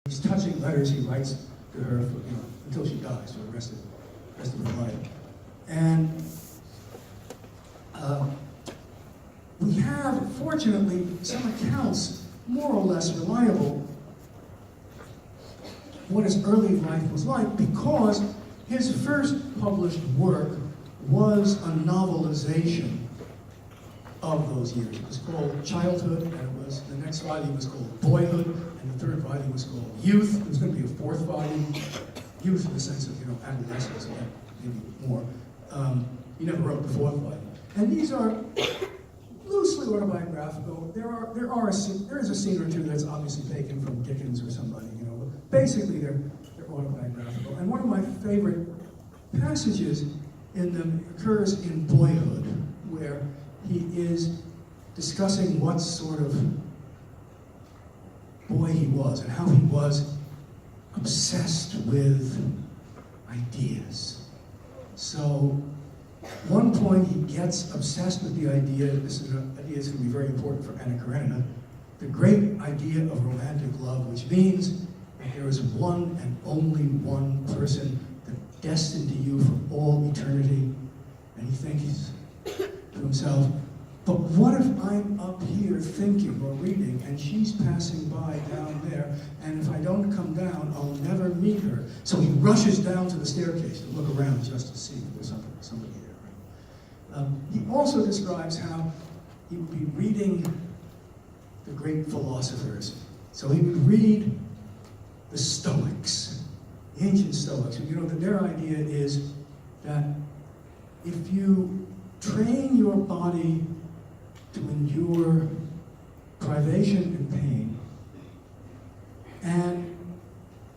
these touching letters he writes to her for, until she dies, for the rest of her life. And we have, fortunately, some accounts, more or less reliable, what his early life was like, because his first published work was a novelization of those years. It was called Childhood, and the next volume was called Boyhood, and the third volume was called Youth. There was going to be a fourth volume, Youth in the sense of, adolescence, and maybe more. He never wrote the fourth volume. And these are loosely autobiographical. There is a scene or two that's obviously taken from Dickens or somebody, but basically they're autobiographical. And one of my favorite passages in them occurs in Boyhood, where he is discussing what sort of boy he was and how he was obsessed with ideas. So, one point he gets obsessed with the idea, this is an idea that's going to be very important for Anna Karenina, the great idea of romantic love, which means that there is one and only one person that's destined to you for all eternity. And he thinks to himself, but what if I'm up here thinking or reading and she's passing by down there, and if I don't come down, I'll never meet her. So he rushes down to the staircase to look around just to see if there's somebody there. He also describes how he would be reading the great philosophers. So he would read the Stoics, the ancient Stoics. That their idea is that if you train your body to endure privation and pain, and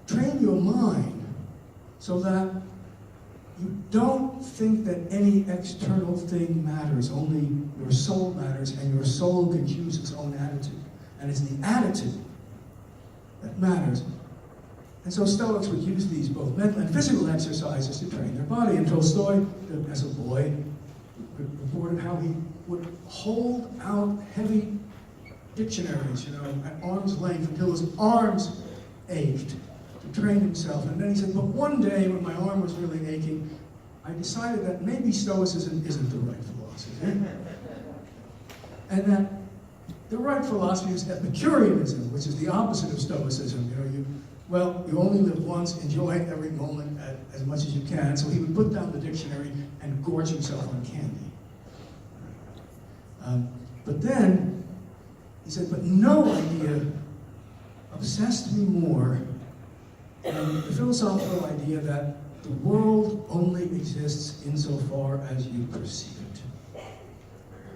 train your mind so that you don't think that any external thing matters, only your soul matters, and your soul can choose its own attitude. And it's the attitude that matters. And so Stoics would use these both mental and physical exercises to train their body. And Tolstoy, as a boy, reported how he would hold out heavy dictionaries, at arm's length until his arms ached to train himself. And then he said, but one day when my arm was really aching, I decided that maybe Stoicism isn't the right philosophy. And that the right philosophy is Epicureanism, which is the opposite of Stoicism. You only live once, enjoy every moment as much as you can. So he would put down the dictionary and gorge himself on candy. But then, he said, but no idea obsessed me more than the philosophical idea that the world only exists insofar as you perceive it.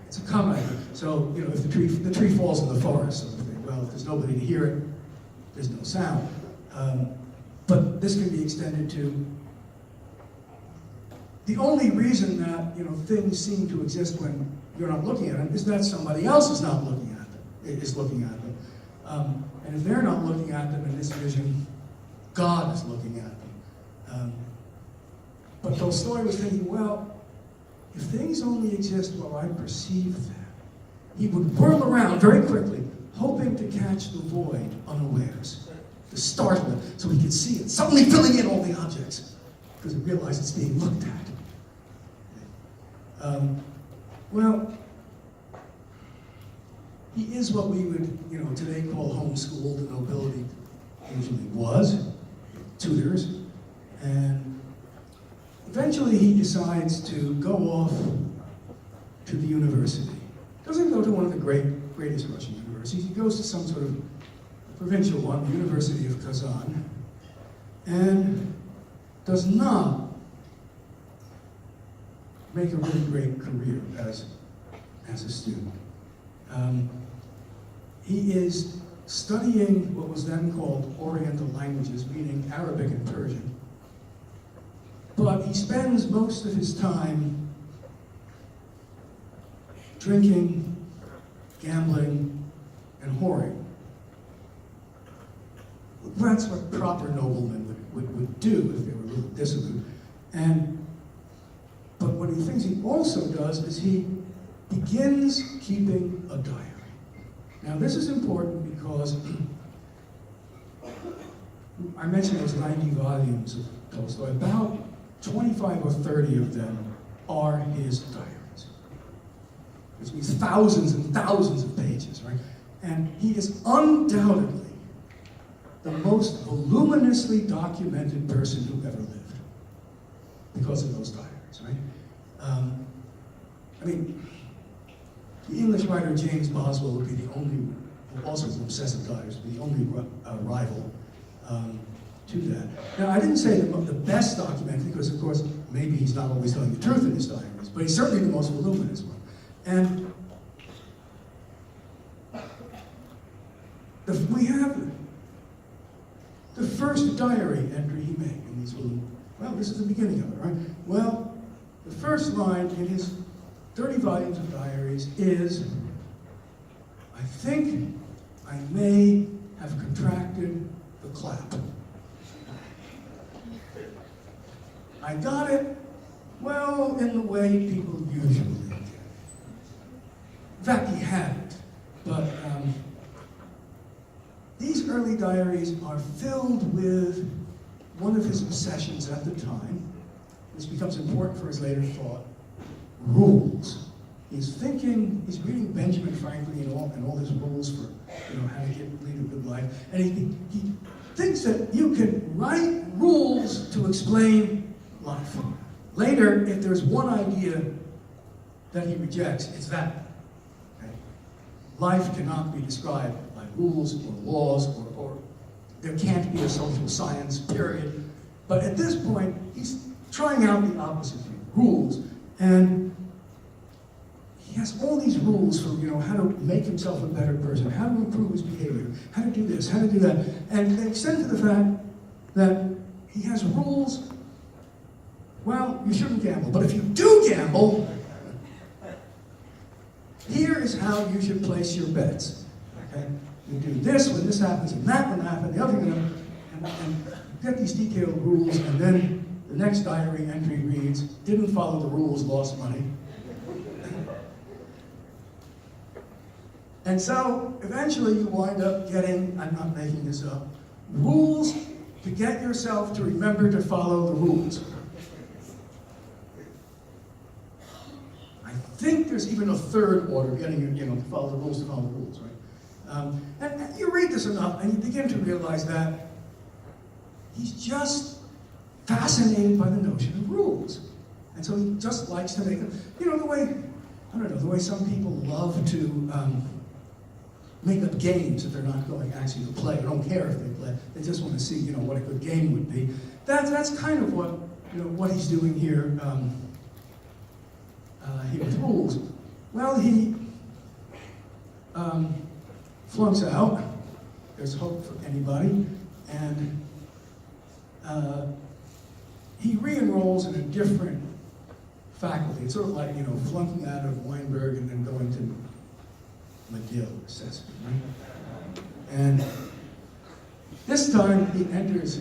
It's a common idea. So, if the tree falls in the forest, sort of thing, well, if there's nobody to hear it, there's no sound. But this can be extended to the only reason that things seem to exist when you're not looking at them is that somebody else is not looking at them. Is looking at them, and if they're not looking at them in this vision, God is looking at them. But Tolstoy was thinking, well, if things only exist while I perceive them, he would whirl around very quickly, hoping to catch the void unawares, to startle it, so he could see it, suddenly filling in all the objects, because he realized it's being looked at. He is what we would, today call homeschooled. The nobility usually was, tutors, and eventually he decides to go off to the university. Doesn't go to one of the greatest Russian universities. He goes to some sort of provincial one, the University of Kazan, and does not make a really great career as a student. He is studying what was then called Oriental languages, meaning Arabic and Persian. But he spends most of his time drinking, gambling, and whoring. That's what proper noblemen would do if they were a little dissolute. But one of the things he also does is he begins keeping a diary. Now this is important because I mentioned those 90 volumes of Tolstoy. About 25 or 30 of them are his diaries, which means thousands and thousands of pages, right? And he is undoubtedly the most voluminously documented person who ever lived because of those diaries, right? I mean, the English writer James Boswell would be the only, who also is an obsessive diarist, would be the only rival to that. Now, I didn't say the best documented, because of course, maybe he's not always telling the truth in his diaries, but he's certainly the most voluminous one. And we have the first diary entry he made in these little, well, this is the beginning of it, right? Well, the first line in his 30 volumes of diaries is, I think I may have contracted the clap. I got it, well, in the way people usually do. In fact, he hadn't, but these early diaries are filled with one of his obsessions at the time. This becomes important for his later thought: rules. He's reading Benjamin Franklin and all his rules for how to lead a good life, and he thinks that you can write rules to explain life. Later, if there's one idea that he rejects, it's that. Okay? Life cannot be described by rules or laws, or there can't be a social science, period. But at this point, he's trying out the opposite view, rules. And he has all these rules for how to make himself a better person, how to improve his behavior, how to do this, how to do that. And they extend to the fact that he has rules. Well, you shouldn't gamble, but if you do gamble, here is how you should place your bets. Okay? You do this when this happens, and that when that happens, the other thing, and you get these detailed rules, and then the next diary entry reads, didn't follow the rules, lost money. And so, eventually you wind up getting, I'm not making this up, rules to get yourself to remember to follow the rules. I think there's even a third order, getting you, to follow the rules, right? And you read this enough, and you begin to realize that he's just fascinated by the notion of rules. And so he just likes to make them, the way some people love to make up games that they're not going actually to play. They don't care if they play. They just want to see, what a good game would be. That's kind of what he's doing here, here with rules. Well, he flunks out. There's hope for anybody. And he re-enrolls in a different faculty. It's sort of like, flunking out of Weinberg and then going to McGill assessment, right? And this time he enters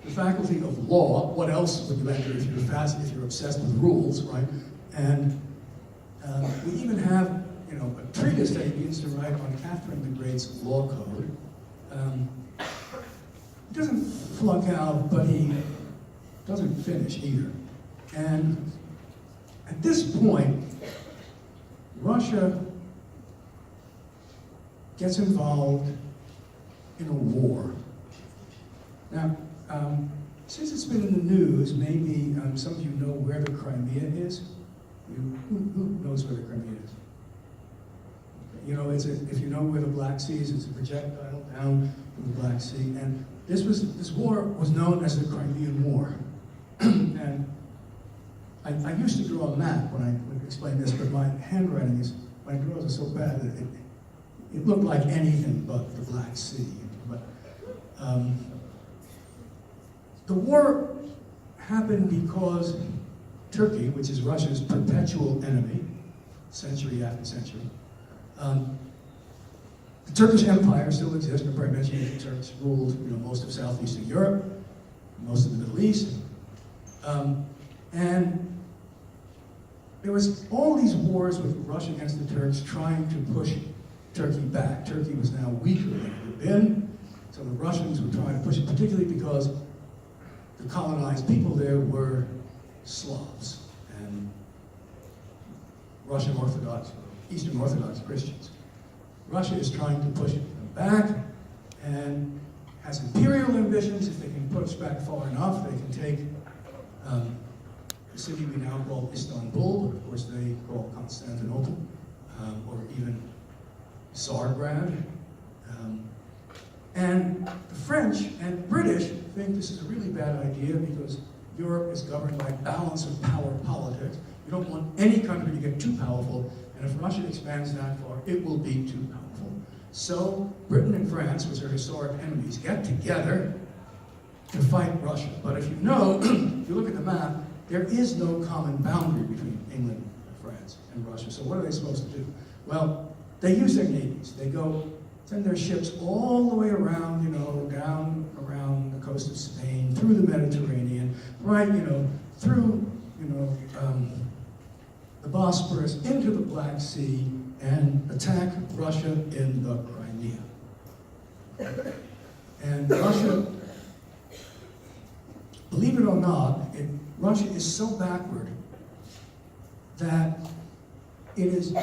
the faculty of law. What else would you enter if you're obsessed with rules, right? And we even have, a treatise that he begins to write on Catherine the Great's law code. He doesn't flunk out, but he doesn't finish either. And at this point, Russia gets involved in a war. Now, since it's been in the news, maybe some of you know where the Crimea is. Who knows where the Crimea is? If you know where the Black Sea is, it's a projectile down from the Black Sea. And this war was known as the Crimean War. And I used to draw a map when I would explain this, but my handwriting my drawings are so bad that it looked like anything but the Black Sea. But the war happened because Turkey, which is Russia's perpetual enemy, century after century, the Turkish Empire still exists. I mentioned the Turks ruled most of Southeastern Europe, most of the Middle East, and there was all these wars with Russia against the Turks trying to push Turkey back. Turkey was now weaker than it had been, So the Russians were trying to push it, particularly because the colonized people there were Slavs and Russian Orthodox, Eastern Orthodox Christians. Russia is trying to push them back and has imperial ambitions. If they can push back far enough, they can take the city we now call Istanbul, but of course they call Constantinople, or even Tsargrad. And the French and British think this is a really bad idea because Europe is governed by balance of power politics. You don't want any country to get too powerful, and if Russia expands that far, it will be too powerful. So Britain and France, which are historic enemies, get together to fight Russia. But if you know, if you look at the map, there is no common boundary between England, France, and Russia. So what are they supposed to do? Well, they use their navies. They go, send their ships all the way around, down around the coast of Spain, through the Mediterranean, right, through, the Bosporus, into the Black Sea, and attack Russia in the Crimea. And Russia, believe it or not, Russia is so backward that it is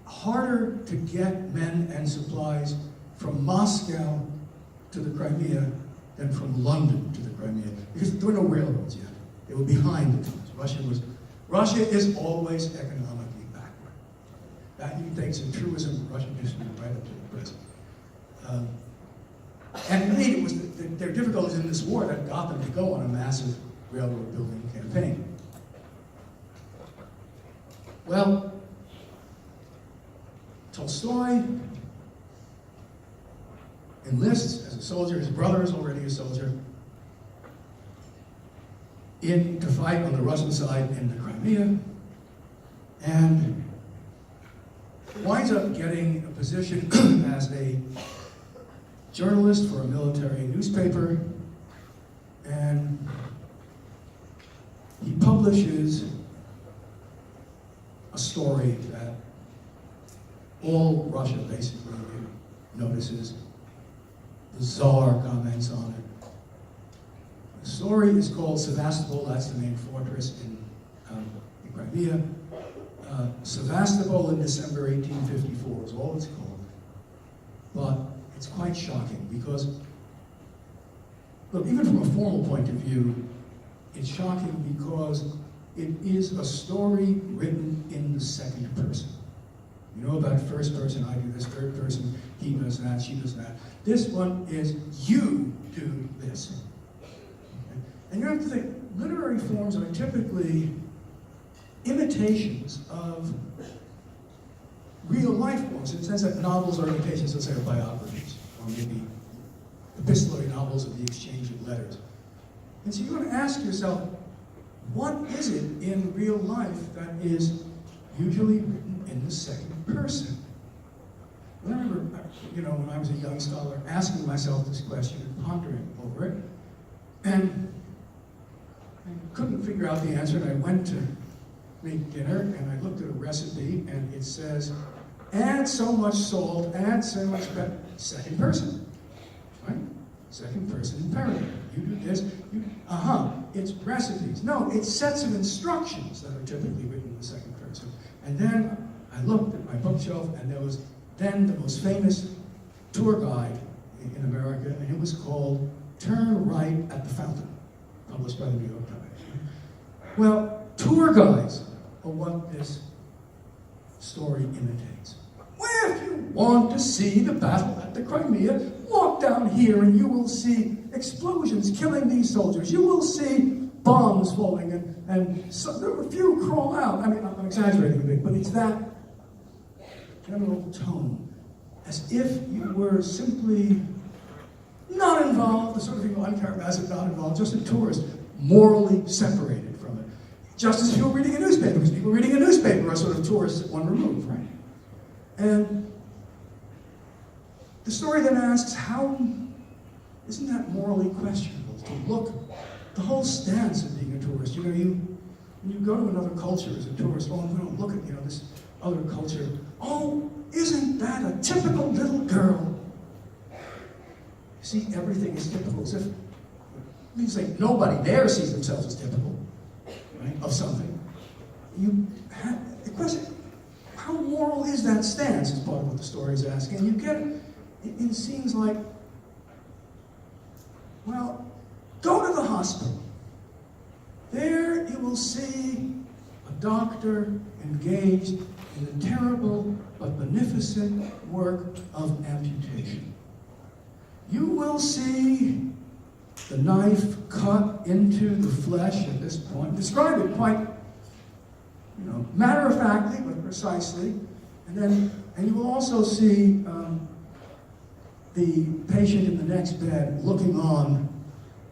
harder to get men and supplies from Moscow to the Crimea than from London to the Crimea, because there were no railroads yet. They were behind the times. Russia is always economically backward. That you think is a truism of Russian history right up to the present. And indeed, it was their difficulties in this war that got them to go on a massive railroad building campaign. Well, Tolstoy enlists as a soldier. His brother is already a soldier to fight on the Russian side in the Crimea, and winds up getting a position as a journalist for a military newspaper, and he publishes a story that all Russia basically notices. The Tsar comments on it. The story is called Sevastopol. That's the main fortress in Crimea. Sevastopol in December 1854 is all it's called. But it's quite shocking because, look, even from a formal point of view, it's shocking because it is a story written in the second person. You know about first person, I do this, third person, he does that, she does that. This one is you do this. And you have to think, literary forms are typically imitations of real life forms, in the sense that novels are imitations, let's say, of biographies, or maybe epistolary novels of the exchange of letters. And so you're going to ask yourself, what is it in real life that is usually written in the second person? I remember, when I was a young scholar, asking myself this question and pondering over it, and I couldn't figure out the answer, and I went to make dinner, and I looked at a recipe, and it says, add so much salt, add so much pepper, second person, right? Second person imperative. You do this, it's recipes. No, it's sets of instructions that are typically written in the second person. And then I looked at my bookshelf, and there was then the most famous tour guide in America, and it was called Turn Right at the Fountain, published by the New York Times. Well, tour guides are what this story imitates. Well, if you want to see the battle at the Crimea, walk down here and you will see explosions killing these soldiers. You will see bombs falling, and so, there were a few crawl out. I mean, I'm exaggerating a bit, but it's that general tone, as if you were simply not involved, the sort of people uncharismatic, not involved, just a tourist, morally separated from it. Just as people reading a newspaper, because people reading a newspaper are sort of tourists at one remove, right? And the story then asks, how isn't that morally questionable to look, the whole stance of being a tourist? When you go to another culture as a tourist, we don't look at this other culture. Oh, isn't that a typical little girl? see everything as typical, as if, it means like nobody there sees themselves as typical, right, of something. The question, how moral is that stance, is part of what the story is asking. And you get it in scenes like, well, go to the hospital. There you will see a doctor engaged in the terrible but beneficent work of amputation. You will see the knife cut into the flesh at this point. Describe it quite, matter-of-factly, but precisely. And you will also see the patient in the next bed looking on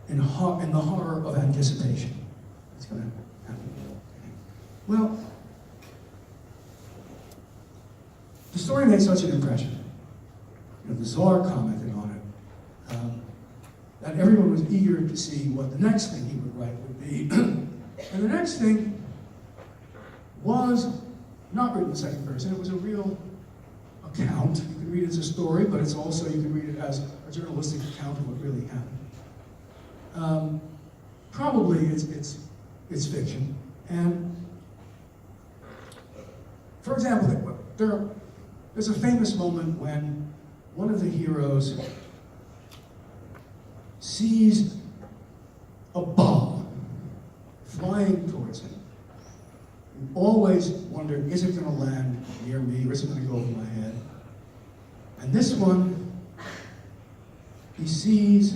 in the horror of anticipation. It's going to happen. Well, the story made such an impression. The Tsar commented on it, that everyone was eager to see what the next thing he would write would be. And the next thing was not written in the second person. It was a real account. You could read it as a story, but it's also, you can read it as a journalistic account of what really happened. Probably it's fiction. And for example, there's a famous moment when one of the heroes sees a bomb flying towards him. You always wonder, is it going to land near me, or is it going to go over my head? And this one, he sees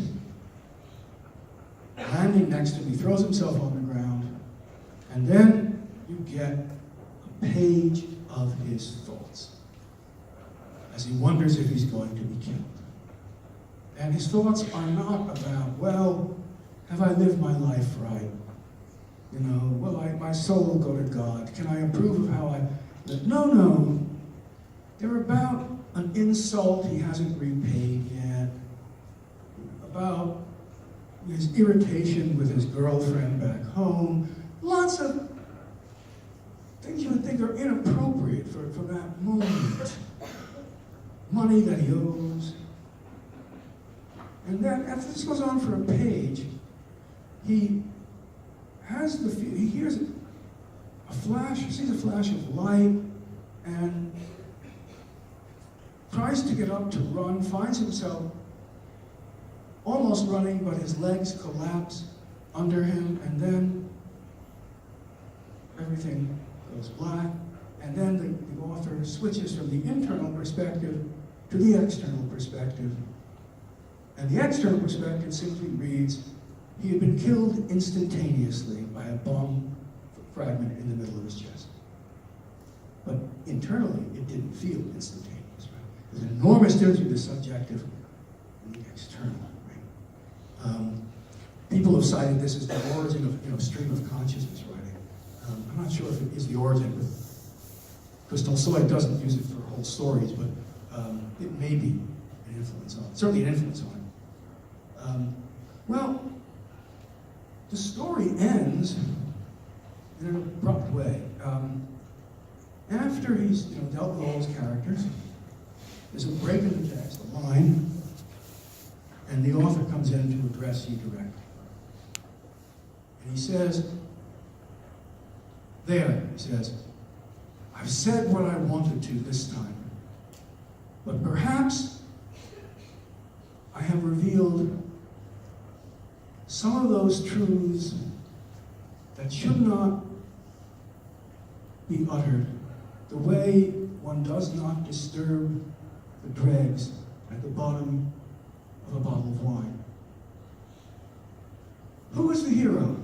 landing next to him. He throws himself on the ground, and then you get a page of his thoughts as he wonders if he's going to be killed. And his thoughts are not about, well, have I lived my life right? Will my soul go to God? Can I approve of how I live? No. They're about an insult he hasn't repaid yet, about his irritation with his girlfriend back home, lots of things you would think are inappropriate for that moment. Money that he owes. And then, after this goes on for a page, he hears a flash, he sees a flash of light, and tries to get up to run, finds himself almost running, but his legs collapse under him, and then everything goes black, and then the author switches from the internal perspective to the external perspective. And the external perspective simply reads, he had been killed instantaneously by a bomb fragment in the middle of his chest. But internally, it didn't feel instantaneous. Right? There's an enormous difference between the subjective and the external. Right? People have cited this as the origin of stream of consciousness writing. I'm not sure if it is the origin, because Tolstoy doesn't use it for whole stories, but it may be an influence on it. Certainly an influence on it. Well, the story ends in an abrupt way. After he's dealt with all his characters, there's a break in the text, a line, and the author comes in to address you directly. And he says, I've said what I wanted to this time, but perhaps I have revealed some of those truths that should not be uttered, the way one does not disturb the dregs at the bottom of a bottle of wine. Who is the hero?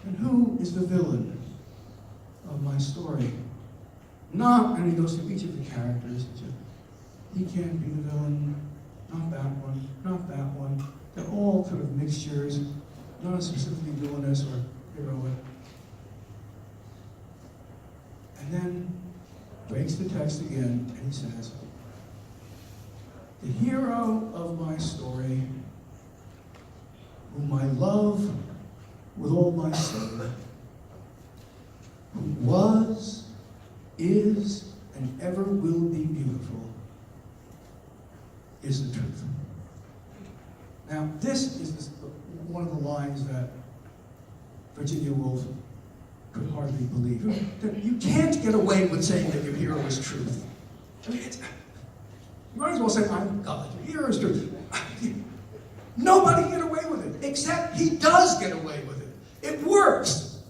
And who is the villain of my story? Not, and he goes through each of the characters. He can't be the villain, not that one, not that one. They're all sort of mixtures, not specifically villainous or heroic. And then breaks the text again, and he says, the hero of my story, whom I love with all my soul, who was, is, and ever will be beautiful, is the truth. this is one of the lines that Virginia Woolf could hardly believe. That you can't get away with saying that your hero is truth. I mean, you might as well say, I'm God, your hero is truth. Nobody can get away with it, except he does get away with it. It works.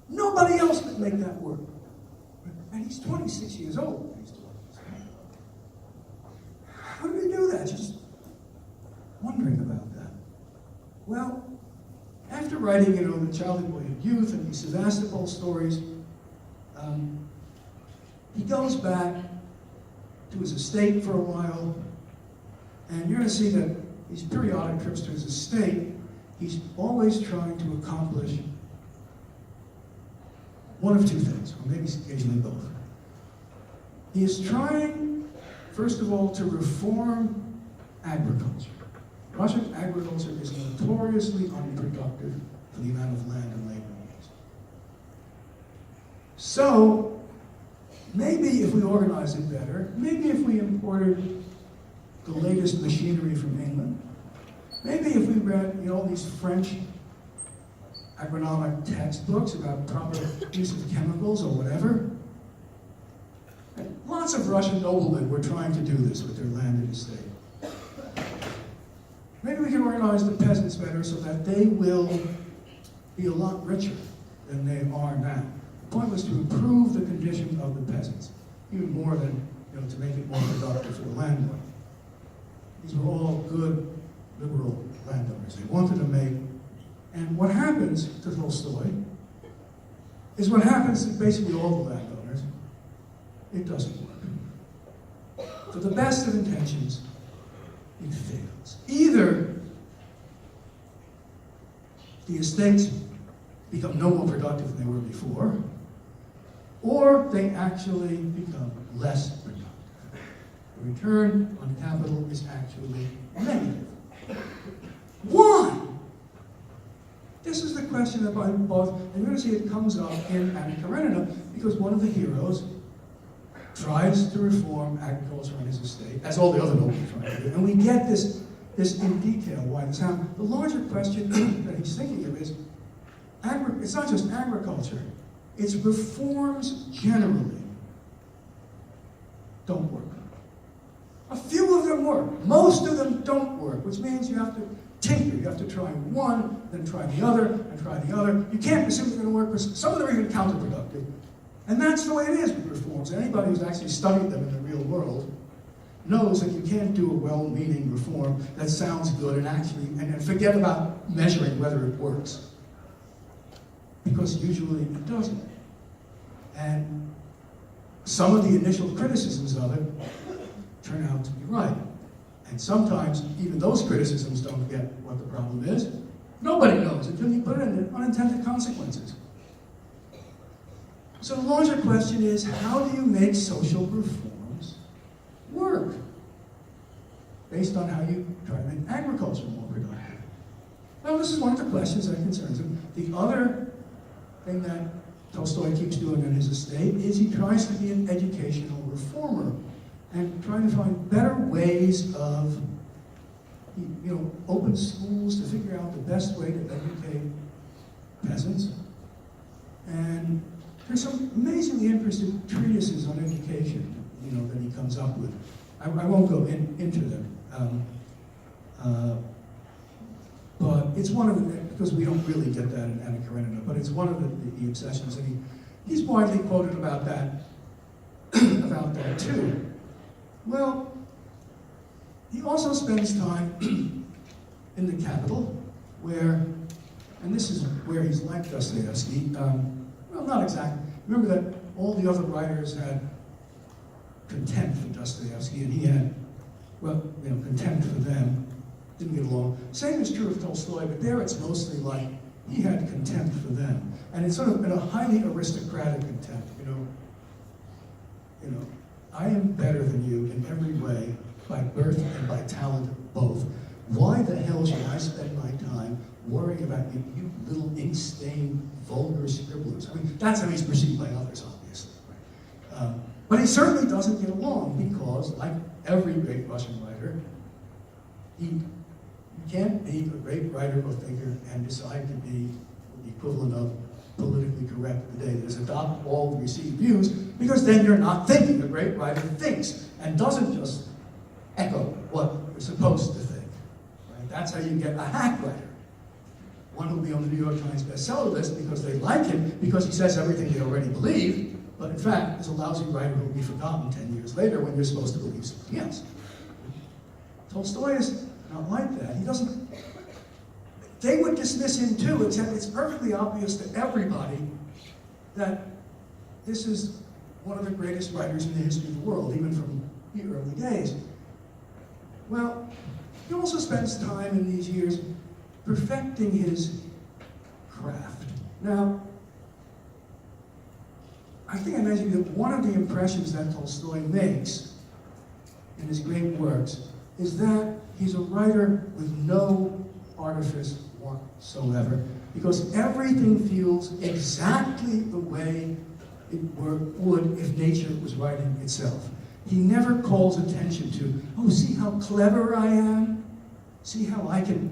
Nobody else can make that work. And he's 26 years old. How do we do that? Just wondering about that. Well, after writing, The Childhood, Boyhood, and Youth, and these Sevastopol stories, he goes back to his estate for a while, and you're going to see that these periodic trips to his estate, he's always trying to accomplish one of two things, or maybe occasionally both. He is trying, first of all, to reform agriculture. Russian agriculture is notoriously unproductive for the amount of land and labor used. So, maybe if we organized it better, maybe if we imported the latest machinery from England, maybe if we read all these French agronomic textbooks about proper use of chemicals or whatever. And lots of Russian noblemen were trying to do this with their land and estate. Maybe we can organize the peasants better so that they will be a lot richer than they are now. The point was to improve the condition of the peasants, even more than to make it more productive for the landlord. These were all good liberal landowners. They wanted to make, and what happens to Tolstoy is what happens to basically all the landowners. It doesn't work. For the best of intentions, it fails. Either the estates become no more productive than they were before, or they actually become less productive. The return on capital is actually negative. Why? This is the question about both, and you're going to see it comes up in Anna Karenina, because one of the heroes tries to reform agriculture on his estate, as all the other noblemen try to do, and we get this in detail why this happened. The larger question that he's thinking of is, it's not just agriculture, it's reforms generally don't work. A few of them work. Most of them don't work, which means you have to tinker. You have to try one, then try the other, and try the other. You can't assume it's going to work, because some of them are even counterproductive. And that's the way it is with reforms. Anybody who's actually studied them in the real world knows that you can't do a well-meaning reform that sounds good and forget about measuring whether it works. Because usually it doesn't. And some of the initial criticisms of it turn out to be right. And sometimes even those criticisms don't get what the problem is. Nobody knows until you put it in unintended consequences. So the larger question is, how do you make social reforms work? Based on how you try to make agriculture more productive. Well, this is one of the questions that concerns him. The other thing that Tolstoy keeps doing on his estate is he tries to be an educational reformer and trying to find better ways of, open schools to figure out the best way to educate peasants. And there's some amazingly interesting treatises on education, that he comes up with. I won't go into them, but it's one of the, because we don't really get that in Anna Karenina, but it's one of the obsessions, and he's widely quoted about that, too. Well, he also spends time in the capital, where, and this is where he's like Dostoevsky, well, not exactly. Remember that all the other writers had contempt for Dostoevsky, and he had, contempt for them, didn't get along. Same is true of Tolstoy, but there it's mostly like he had contempt for them. And it's sort of in a highly aristocratic contempt, I am better than you in every way, by birth and by talent both. Why the hell should I spend my time worrying about you little ink-stained, vulgar scribblers? I mean, that's how he's perceived by others, obviously. Right? But he certainly doesn't get along because, like every great Russian writer, he You can't be a great writer or thinker and decide to be the equivalent of politically correct today. That is, adopt all the received views, because then you're not thinking. A great writer thinks and doesn't just echo what you're supposed to think. Right? That's how you get a hack writer. One who will be on the New York Times bestseller list because they like him, because he says everything they already believe, but in fact is a lousy writer who will be forgotten 10 years later when you're supposed to believe something else. Tolstoy is not like that. He doesn't. They would dismiss him too, except it's perfectly obvious to everybody that this is one of the greatest writers in the history of the world, even from the early days. Well, he also spends time in these years perfecting his craft. Now, I think I mentioned that one of the impressions that Tolstoy makes in his great works is that he's a writer with no artifice whatsoever, because everything feels exactly the way it would if nature was writing itself. He never calls attention to, oh, see how clever I am? See how I can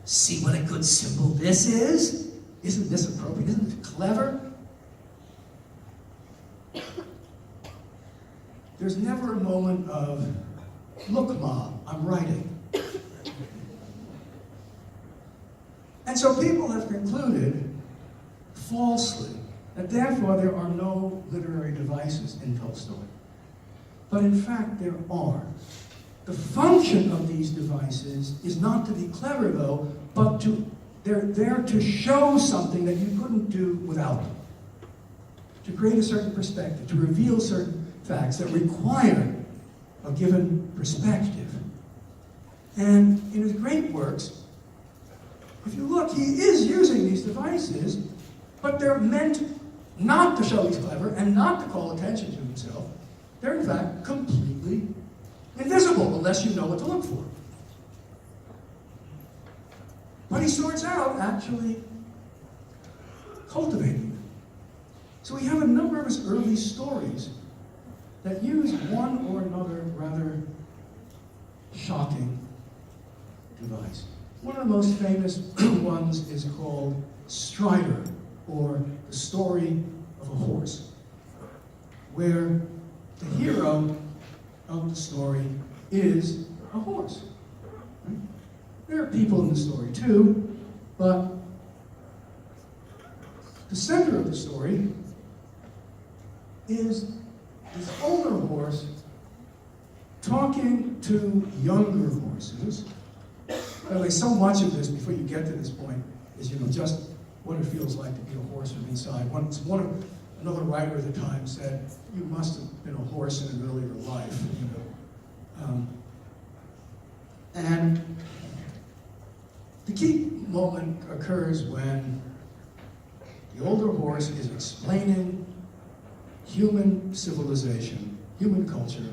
see what a good symbol this is? Isn't this appropriate? Isn't it clever? There's never a moment of, look, Mom, I'm writing. And so people have concluded, falsely, that therefore there are no literary devices in Tolstoy. But in fact, there are. The function of these devices is not to be clever, though, but they're there to show something that you couldn't do without them. To create a certain perspective, to reveal certain facts that require a given perspective. And in his great works, if you look, he is using these devices, but they're meant not to show he's clever and not to call attention to himself. They're in fact completely invisible unless you know what to look for. But he sorts out actually cultivating them. So we have a number of his early stories that use one or another rather shocking device. One of the most famous ones is called Strider, or the story of a horse, where the hero of the story is a horse. Right? There are people in the story too, but the center of the story is this older horse talking to younger horses. By the way, so much of this, before you get to this point, is just what it feels like to be a horse from inside. Another writer at the time said, "You must have been a horse in an earlier life." And the key moment occurs when the older horse is explaining human civilization, human culture,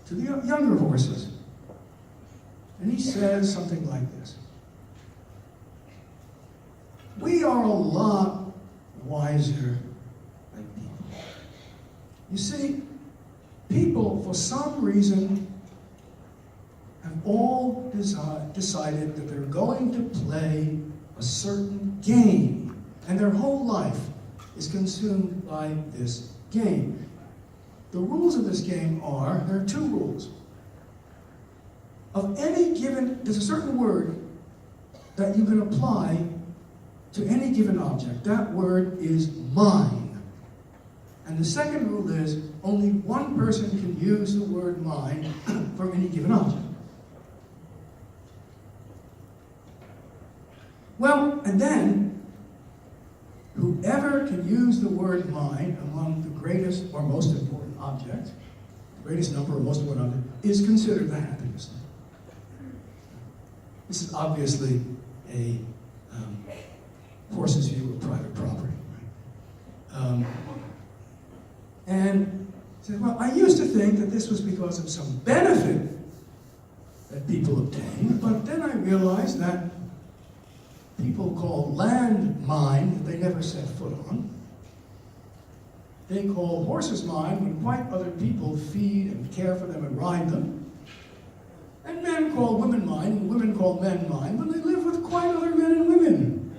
to the younger horses. And he says something like this: "We are a lot wiser than people. You see, people, for some reason, have all decided that they're going to play a certain game, and their whole life is consumed by this game. The rules of this game are, there are two rules. There's a certain word that you can apply to any given object. That word is mine. And the second rule is, only one person can use the word mine for any given object. Well, and then, whoever can use the word mine among the greatest or most important objects, the greatest number or most important object, is considered the happiest. This is obviously a horse's view of private property. Right? And he said, well, I used to think that this was because of some benefit that people obtained, but then I realized that people call land mine that they never set foot on. They call horses mine when quite other people feed and care for them and ride them. call men mine when they live with quite other men and women.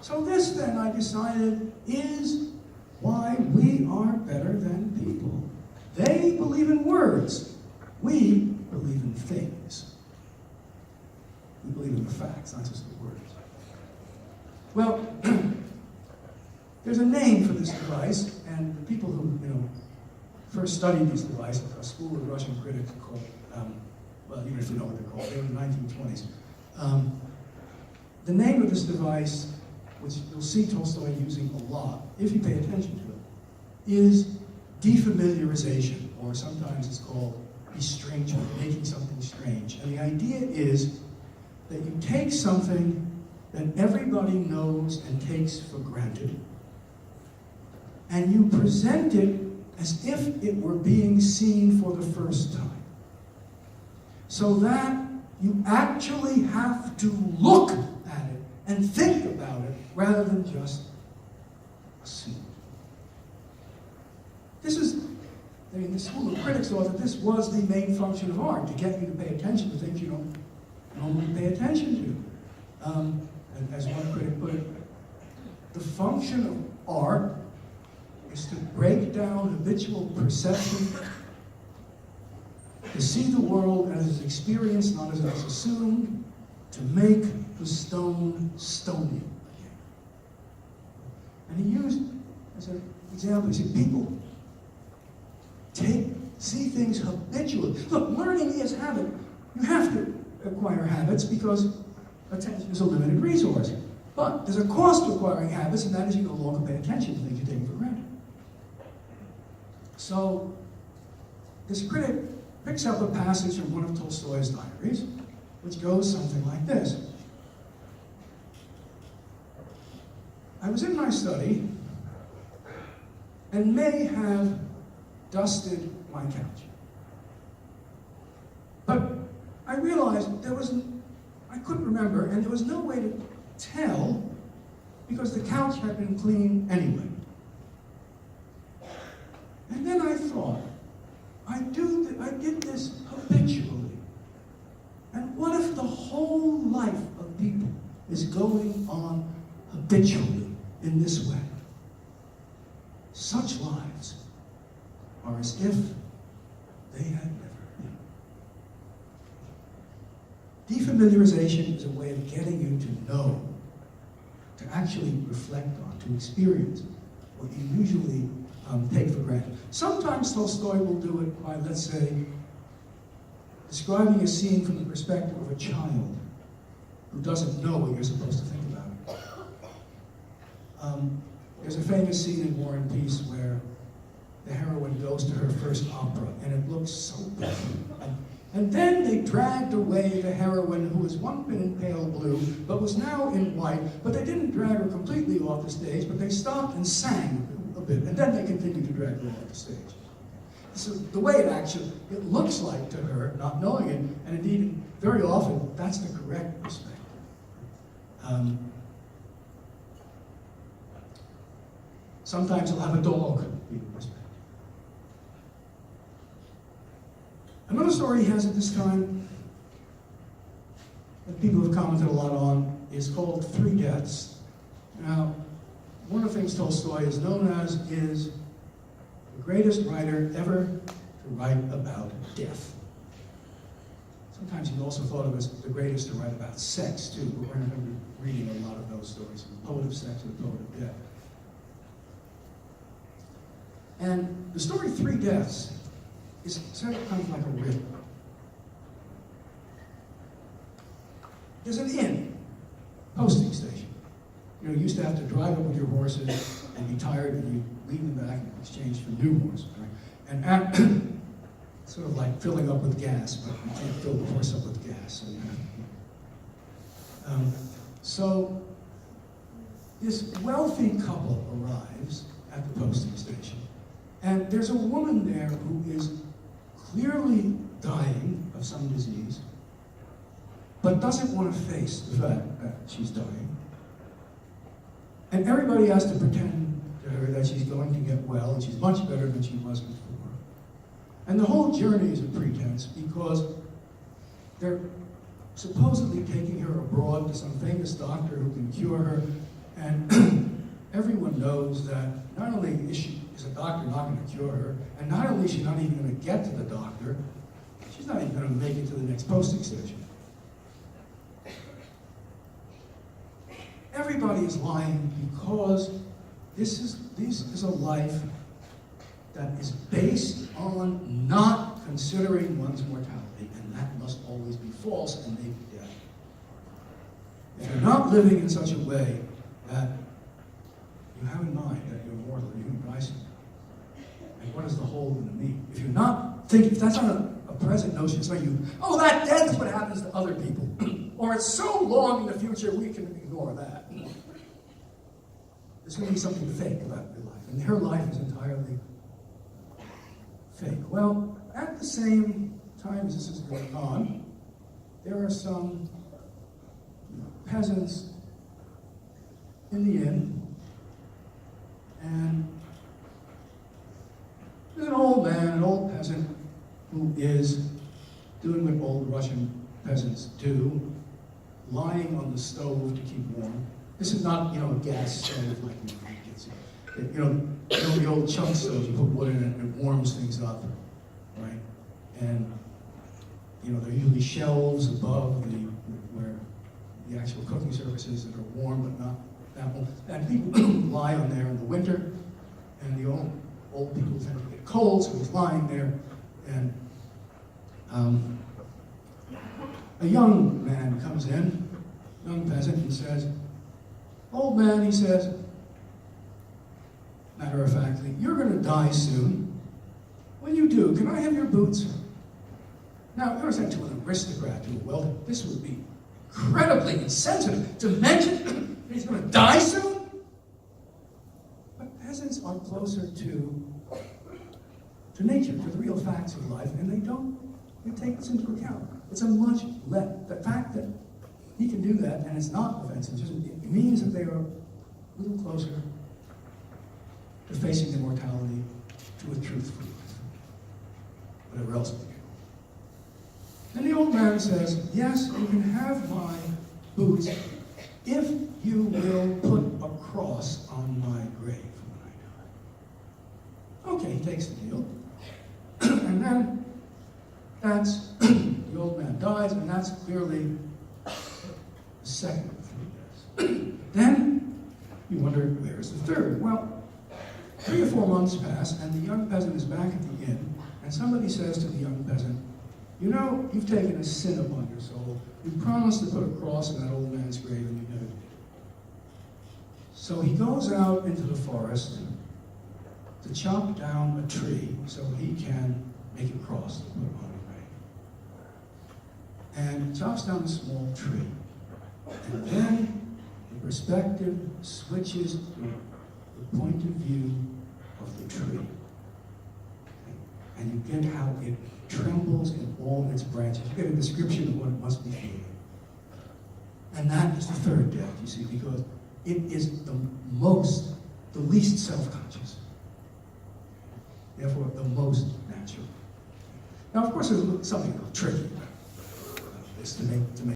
So this, then, I decided, is why we are better than people. They believe in words. We believe in things. We believe in the facts, not just the words. Well, there's a name for this device, and the people who, first studied these devices, a school of Russian critics called, well, even if you know what they're called, they were in the 1920s. The name of this device, which you'll see Tolstoy using a lot, if you pay attention to it, is defamiliarization, or sometimes it's called estrangement, making something strange. And the idea is that you take something that everybody knows and takes for granted, and you present it as if it were being seen for the first time. So that you actually have to look at it and think about it rather than just assume. The school of critics thought that this was the main function of art, to get you to pay attention to things you don't normally pay attention to. And as one critic put it, the function of art is to break down habitual perception, to see the world as it's experienced, not as it's assumed, to make the stone stony again. And he used, as an example, he said, people see things habitually. Look, learning is habit. You have to acquire habits because attention is a limited resource. But there's a cost to acquiring habits, and that is you no longer pay attention to things you take for granted. So, this critic picks up a passage from one of Tolstoy's diaries, which goes something like this. I was in my study and may have dusted my couch. But I realized I couldn't remember, and there was no way to tell because the couch had been clean anyway. And then I thought, I did this habitually. And what if the whole life of people is going on habitually in this way? Such lives are as if they had never been. Defamiliarization is a way of getting you to know, to actually reflect on, to experience what you usually take for granted. Sometimes Tolstoy will do it by, let's say, describing a scene from the perspective of a child who doesn't know what you're supposed to think about it. There's a famous scene in War and Peace where the heroine goes to her first opera, and it looks so pretty. And then they dragged away the heroine, who was once been in pale blue, but was now in white. But they didn't drag her completely off the stage, but they stopped and sang a bit, and then they continued to drag her off the stage. So the way it looks like to her, not knowing it, and indeed, very often, that's the correct perspective. Sometimes you'll have a dog be the perspective. Another story he has at this time that people have commented a lot on is called Three Deaths. Now, one of the things Tolstoy is known as is the greatest writer ever to write about death. Sometimes he's also thought of as the greatest to write about sex, too, but we're not going to be reading a lot of those stories, the poet of sex or the poet of death. And the story Three Deaths is sort of kind of like a riddle. There's an inn, posting station. You used to have to drive up with your horses and be tired, and you leave them back in exchange for new horses, right? And sort of like filling up with gas, but you can't fill the horse up with gas. So, so this wealthy couple arrives at the posting station, and there's a woman there who is clearly dying of some disease, but doesn't want to face the fact that she's dying. And everybody has to pretend to her that she's going to get well, and she's much better than she was before. And the whole journey is a pretense, because they're supposedly taking her abroad to some famous doctor who can cure her, and everyone knows that not only is a doctor not going to cure her, and not only is she not even going to get to the doctor, she's not even going to make it to the next posting station. Everybody is lying because this is a life that is based on not considering one's mortality, and that must always be false and may be death. If you're not living in such a way that you have in mind that you're mortal, you're going to die soon. And what is the whole going to mean? If you're not thinking, if that's not a present notion, it's like oh, that death is what happens to other people. Or it's so long in the future, we can ignore that. There's going to be something fake about your life. And her life is entirely fake. Well, at the same time as this is going on, there are some peasants in the inn, and there's an old man, an old peasant, who is doing what old Russian peasants do, lying on the stove to keep warm. This is not, a gas stove like the old chunk stove. You put wood in it and it warms things up, right? And there are usually shelves above where the actual cooking surfaces that are warm but not that warm. And people lie on there in the winter, and the old people tend to get cold, so he's lying there, and a young man comes in, young peasant, and says, "Old man," he says, matter of factly, "you're going to die soon. When you do, can I have your boots?" Now, if I said to an aristocrat, to a wealthy, this would be incredibly insensitive to mention that he's going to die soon. But peasants are closer to nature, to the real facts of life, and they take this into account. It's a much less, the fact that he can do that, and it's not offensive, it means that they are a little closer to facing their mortality, to a truthful life. Whatever else we do. Then the old man says, "Yes, you can have my boots if you will put a cross on my grave when I die." Okay, he takes the deal. And then the old man dies, and that's clearly the second of 3 deaths. Then you wonder, where's the third? Well, 3 or 4 months pass, and the young peasant is back at the inn, and somebody says to the young peasant, "You've taken a sin upon your soul. You promised to put a cross in that old man's grave, and you never did." So he goes out into the forest to chop down a tree so he can make a cross to put on the grave. And chops down a small tree. And then the perspective switches to the point of view of the tree. And you get how it trembles in all its branches. You get a description of what it must be feeling. And that is the third death, you see, because it is the least self-conscious. Therefore, the most natural. Now, of course, there's something tricky about this to make